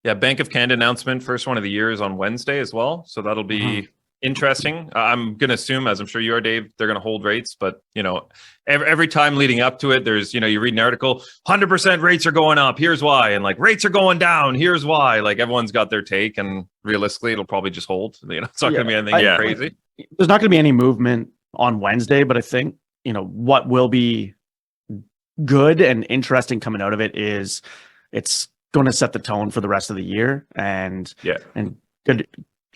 Yeah, Bank of Canada announcement, first one of the year is on Wednesday as well. So that'll be interesting. I'm going to assume, as I'm sure you are, Dave, they're going to hold rates. But, every time leading up to it, there's, you read an article, 100% rates are going up. Here's why. And like rates are going down. Here's why. Like everyone's got their take. And realistically, it'll probably just hold. It's not going to be anything crazy. There's not going to be any movement on Wednesday. But I think, what will be good and interesting coming out of it is it's going to set the tone for the rest of the year. And good.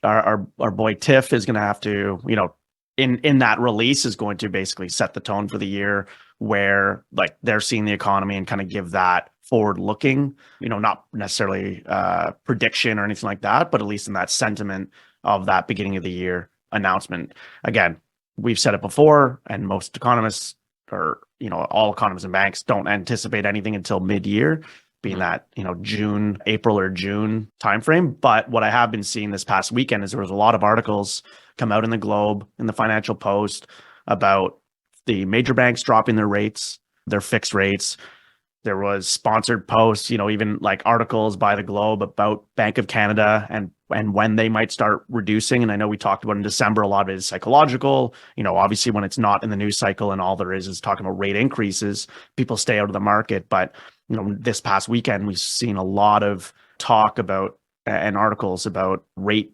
Our boy Tiff is going to have to, in that release is going to basically set the tone for the year where like they're seeing the economy and kind of give that forward looking, not necessarily prediction or anything like that, but at least in that sentiment of that beginning of the year announcement. Again, we've said it before, and most economists or, all economists and banks don't anticipate anything until mid-year, being that, April or June timeframe. But what I have been seeing this past weekend is there was a lot of articles come out in the Globe, in the Financial Post, about the major banks dropping their rates, their fixed rates. There was sponsored posts, even like articles by the Globe about Bank of Canada and when they might start reducing. And I know we talked about in December, a lot of it is psychological. Obviously when it's not in the news cycle and all there is talking about rate increases, people stay out of the market. But this past weekend, we've seen a lot of talk about and articles about rate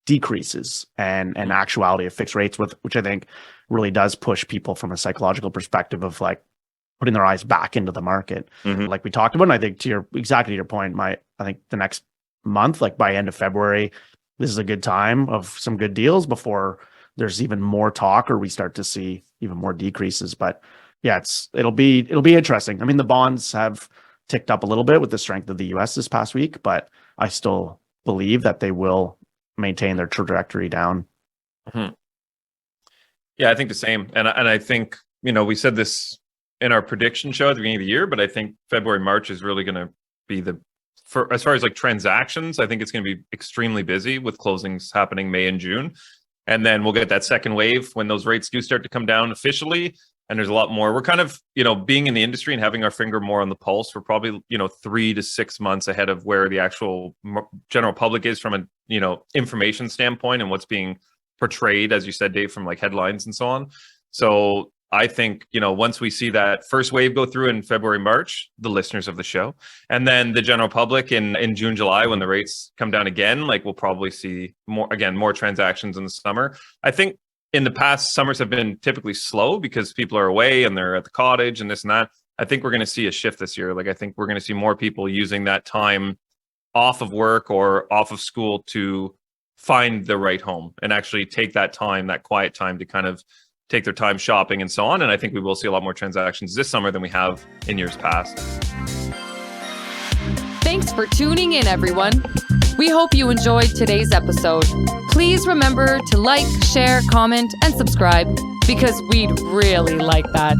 decreases and actuality of fixed rates, which I think really does push people from a psychological perspective of like putting their eyes back into the market. Like we talked about. And I think exactly to your point, I think the next month, like by end of February, this is a good time of some good deals before there's even more talk or we start to see even more decreases. But yeah, it'll be interesting. I mean, the bonds have ticked up a little bit with the strength of the US this past week, but I still believe that they will maintain their trajectory down. Yeah, I think the same. And I think, we said this in our prediction show at the beginning of the year, but I think February, March is really going to be for as far as like transactions, I think it's going to be extremely busy with closings happening May and June. And then we'll get that second wave when those rates do start to come down officially. And there's a lot more. We're kind of, being in the industry and having our finger more on the pulse. We're probably, 3 to 6 months ahead of where the actual general public is from a, information standpoint and what's being portrayed, as you said, Dave, from like headlines and so on. So I think, once we see that first wave go through in February, March, the listeners of the show, and then the general public in June, July, when the rates come down again, like we'll probably see more transactions in the summer. I think in the past, summers have been typically slow because people are away and they're at the cottage and this and that. I think we're going to see a shift this year. Like I think we're going to see more people using that time off of work or off of school to find the right home and actually take that time, that quiet time to kind of take their time shopping and so on. And I think we will see a lot more transactions this summer than we have in years past. Thanks for tuning in, everyone. We hope you enjoyed today's episode. Please remember to like, share, comment, and subscribe because we'd really like that.